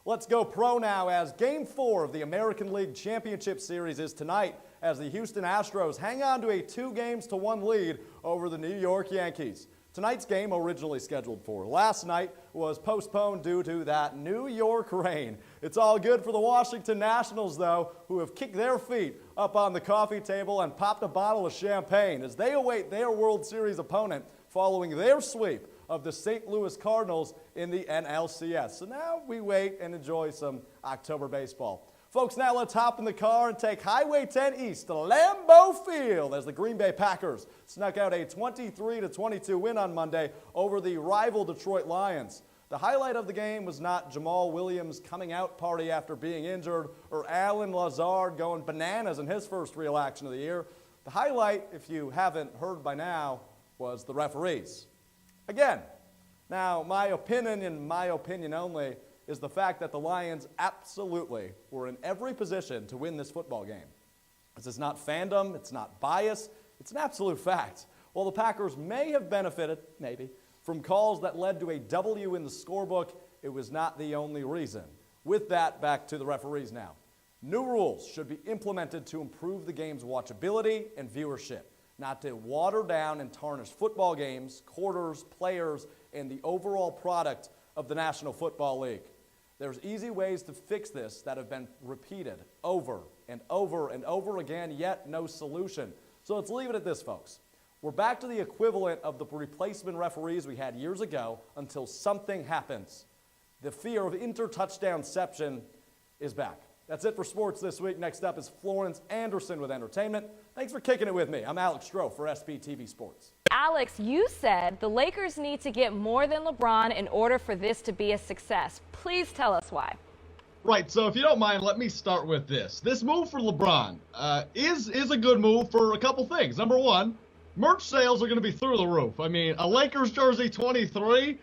Let's go pro now as Game 4 of the American League Championship Series is tonight as the Houston Astros hang on to a 2-1 lead over the New York Yankees. Tonight's game, originally scheduled for last night, was postponed due to that New York rain. It's all good for the Washington Nationals, though, who have kicked their feet up on the coffee table and popped a bottle of champagne as they await their World Series opponent following their sweep of the St. Louis Cardinals in the NLCS. So now we wait and enjoy some October baseball. Folks, now let's hop in the car and take Highway 10 east to Lambeau Field as the Green Bay Packers snuck out a 23-22 win on Monday over the rival Detroit Lions. The highlight of the game was not Jamal Williams' coming out party after being injured or Alan Lazard going bananas in his first real action of the year. The highlight, if you haven't heard by now, was the referees. Again, now my opinion and my opinion only is the fact that the Lions absolutely were in every position to win this football game. This is not fandom, it's not bias, it's an absolute fact. While the Packers may have benefited, maybe, from calls that led to a W in the scorebook, it was not the only reason. With that, back to the referees now. New rules should be implemented to improve the game's watchability and viewership, not to water down and tarnish football games, quarters, players, and the overall product of the National Football League. There's easy ways to fix this that have been repeated over and over and over again, yet no solution. So let's leave it at this, folks. We're back to the equivalent of the replacement referees we had years ago until something happens. The fear of inter-touchdownception is back. That's it for sports this week. Next up is Florence Anderson with entertainment. Thanks for kicking it with me. I'm Alex Strouf for SBTV Sports. Alex, you said the Lakers need to get more than LeBron in order for this to be a success. Please tell us why. Right, so if you don't mind, let me start with this. This move for LeBron is a good move for a couple things. Number one, merch sales are going to be through the roof. I mean, a Lakers jersey 23,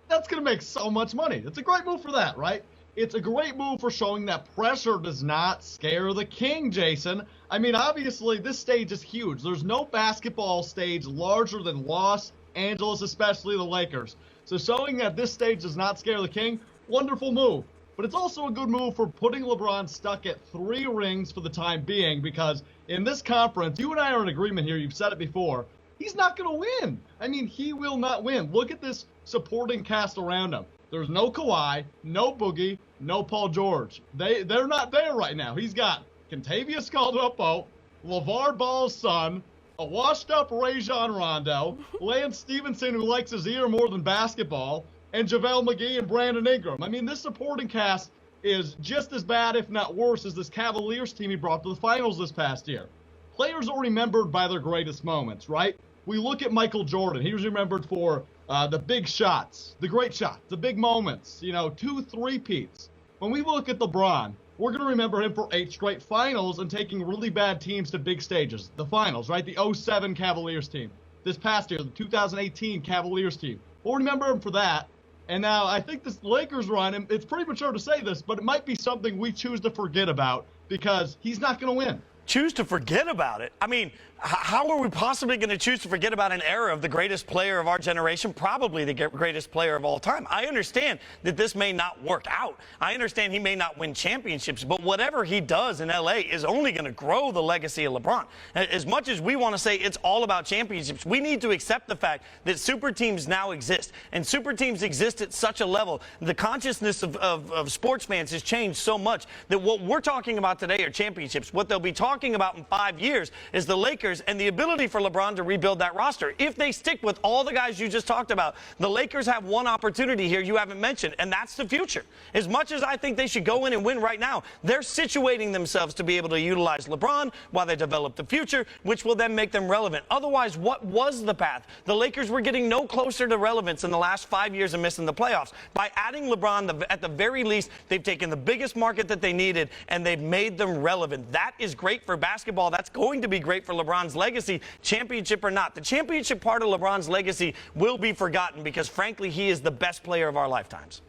that's going to make so much money. It's a great move for that, right? It's a great move for showing that pressure does not scare the king, Jason. I mean, obviously, this stage is huge. There's no basketball stage larger than Los Angeles, especially the Lakers. So showing that this stage does not scare the king, wonderful move. But it's also a good move for putting LeBron stuck at 3 rings for the time being, because in this conference, you and I are in agreement here, you've said it before, he's not going to win. I mean, he will not win. Look at this supporting cast around him. There's no Kawhi, no Boogie, no Paul George. They're not there right now. He's got Kentavious Caldwell-Pope, LeVar Ball's son, a washed-up Rajon Rondo, Lance Stevenson, who likes his ear more than basketball, and JaVale McGee and Brandon Ingram. I mean, this supporting cast is just as bad, if not worse, as this Cavaliers team he brought to the finals this past year. Players are remembered by their greatest moments, right? We look at Michael Jordan. He was remembered for the big shots, the great shots, the big moments, 2 3-peats. When we look at LeBron, we're going to remember him for 8 straight finals and taking really bad teams to big stages. The finals, right? The 07 Cavaliers team. This past year, the 2018 Cavaliers team. We'll remember him for that. And now I think this Lakers run, and it's premature to say this, but it might be something we choose to forget about because he's not going to win. Choose to forget about it? I mean, how are we possibly going to choose to forget about an era of the greatest player of our generation, probably the greatest player of all time? I understand that this may not work out. I understand he may not win championships, but whatever he does in L.A. is only going to grow the legacy of LeBron. As much as we want to say it's all about championships, we need to accept the fact that super teams now exist, and super teams exist at such a level. The consciousness of sports fans has changed so much that what we're talking about today are championships. What they'll be talking about in 5 years is the Lakers and the ability for LeBron to rebuild that roster. If they stick with all the guys you just talked about, the Lakers have one opportunity here you haven't mentioned, and that's the future. As much as I think they should go in and win right now, they're situating themselves to be able to utilize LeBron while they develop the future, which will then make them relevant. Otherwise, what was the path? The Lakers were getting no closer to relevance in the last 5 years and missing the playoffs. By adding LeBron, at the very least, they've taken the biggest market that they needed, and they've made them relevant. That is great for basketball. That's going to be great for LeBron's legacy, championship or not. The championship part of LeBron's legacy will be forgotten because, frankly, he is the best player of our lifetimes.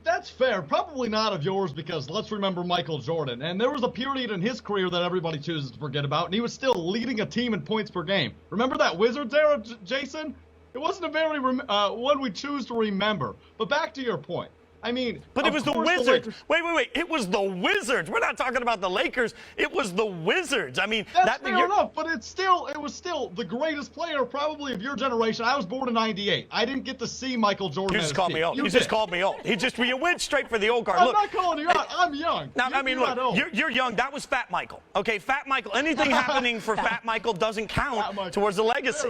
That's fair. Probably not of yours because let's remember Michael Jordan. And there was a period in his career that everybody chooses to forget about, and he was still leading a team in points per game. Remember that Wizards era, Jason? It wasn't a very one we choose to remember. But back to your point. I mean, but it was the Wizards. Wait. It was the Wizards. We're not talking about the Lakers. It was the Wizards. I mean, that's fair enough, but it was still the greatest player probably of your generation. I was born in '98. I didn't get to see Michael Jordan. You just called me old. You just called me old. You went straight for the old guard. I'm Look, not calling you out. I'm young. Now, I mean, look, you're young. That was Fat Michael. Okay, Fat Michael. Anything happening for Fat Michael doesn't count towards the legacy.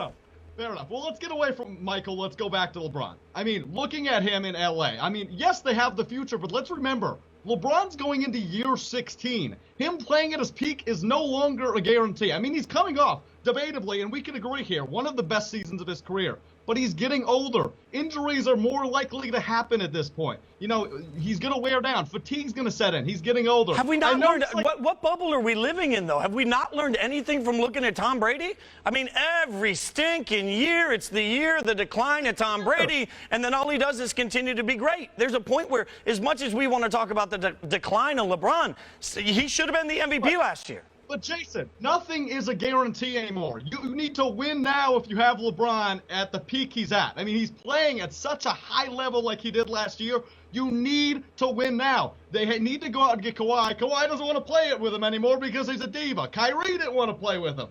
Fair enough. Well, let's get away from Michael. Let's go back to LeBron. I mean, looking at him in LA, I mean, yes, they have the future, but let's remember, LeBron's going into year 16. Him playing at his peak is no longer a guarantee. I mean, he's coming off, debatably, and we can agree here, one of the best seasons of his career. But he's getting older. Injuries are more likely to happen at this point. You know, he's going to wear down. Fatigue's going to set in. He's getting older. Have we not learned? What bubble are we living in, though? Have we not learned anything from looking at Tom Brady? I mean, every stinking year, it's the year of the decline of Tom Brady, and then all he does is continue to be great. There's a point where, as much as we want to talk about the decline of LeBron, he should have been the MVP last year. But, Jason, nothing is a guarantee anymore. You need to win now if you have LeBron at the peak he's at. I mean, he's playing at such a high level like he did last year. You need to win now. They need to go out and get Kawhi. Kawhi doesn't want to play it with him anymore because he's a diva. Kyrie didn't want to play with him.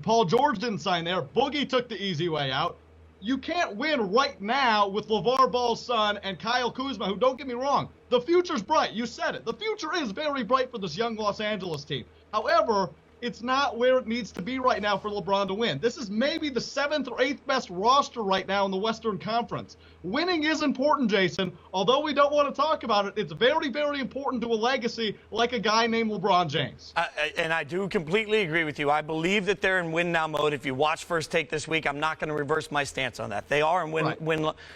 Paul George didn't sign there. Boogie took the easy way out. You can't win right now with LeVar Ball's son and Kyle Kuzma, who, don't get me wrong, the future's bright. You said it. The future is very bright for this young Los Angeles team. However, it's not where it needs to be right now for LeBron to win. This is maybe the 7th or 8th best roster right now in the Western Conference. Winning is important, Jason. Although we don't want to talk about it, it's very, very important to a legacy like a guy named LeBron James. And I do completely agree with you. I believe that they're in win now mode. If you watch First Take this week, I'm not going to reverse my stance on that. They are in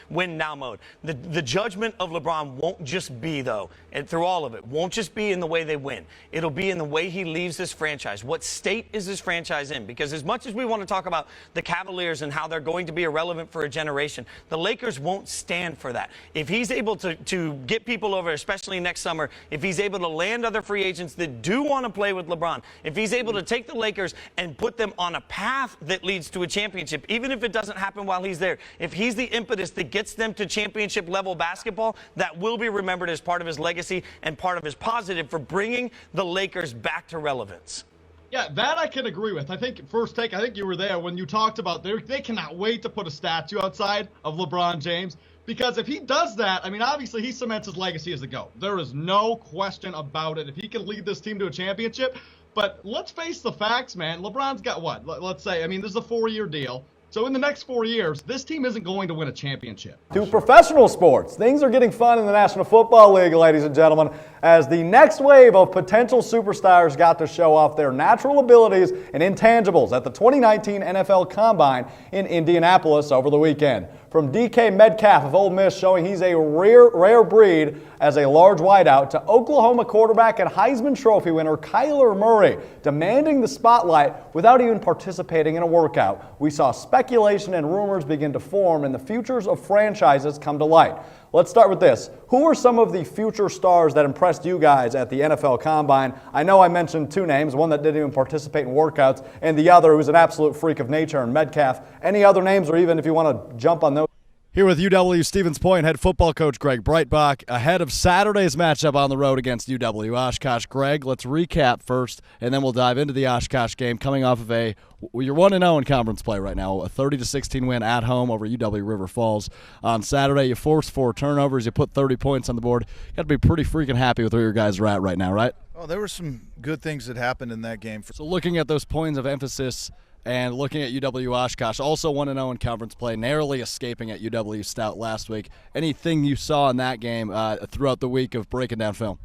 win now mode. The judgment of LeBron won't just be, though, and through all of it, won't just be in the way they win. It'll be in the way he leaves this franchise. What state is this franchise in? Because as much as we want to talk about the Cavaliers and how they're going to be irrelevant for a generation, the Lakers won't stand for that. If he's able to get people over, especially next summer, if he's able to land other free agents that do want to play with LeBron, if he's able to take the Lakers and put them on a path that leads to a championship, even if it doesn't happen while he's there, if he's the impetus that gets them to championship level basketball, that will be remembered as part of his legacy and part of his positive for bringing the Lakers back to relevance. Yeah, that I can agree with. I think First Take, I think you were there when you talked about they cannot wait to put a statue outside of LeBron James, because if he does that, I mean, obviously he cements his legacy as a GOAT. There is no question about it. If he can lead this team to a championship, but let's face the facts, man. LeBron's got what? Let's say, I mean, this is a 4-year deal. So in the next 4 years, this team isn't going to win a championship. To professional sports, things are getting fun in the National Football League, ladies and gentlemen, as the next wave of potential superstars got to show off their natural abilities and intangibles at the 2019 NFL Combine in Indianapolis over the weekend. From DK Metcalf of Ole Miss showing he's a rare breed as a large wideout, to Oklahoma quarterback and Heisman Trophy winner Kyler Murray demanding the spotlight without even participating in a workout. We saw speculation and rumors begin to form and the futures of franchises come to light. Let's start with this. Who are some of the future stars that impressed you guys at the NFL Combine? I know I mentioned 2 names, one that didn't even participate in workouts, and the other who's an absolute freak of nature in Metcalf. Any other names, or even if you want to jump on those? Here with UW Stevens Point head football coach Greg Breitbach ahead of Saturday's matchup on the road against UW Oshkosh. Greg, let's recap first, and then we'll dive into the Oshkosh game coming off of you're 1-0 in conference play right now, a 30-16 win at home over UW River Falls. On Saturday, you forced 4 turnovers, you put 30 points on the board. You got to be pretty freaking happy with where your guys are at right now, right? Oh, there were some good things that happened in that game. So looking at those points of emphasis and looking at UW Oshkosh, also 1-0 in conference play, narrowly escaping at UW Stout last week. Anything you saw in that game throughout the week of breaking down film?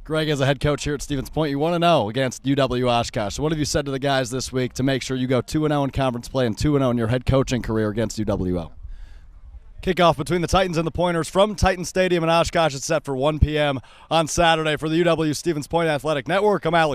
Greg, as a head coach here at Stevens Point, you 1-0 against UW Oshkosh. So what have you said to the guys this week to make sure you go 2-0 in conference play and 2-0 in your head coaching career against UWO? Kickoff between the Titans and the Pointers from Titan Stadium in Oshkosh is set for 1 p.m. on Saturday for the UW Stevens Point Athletic Network. I'm Alex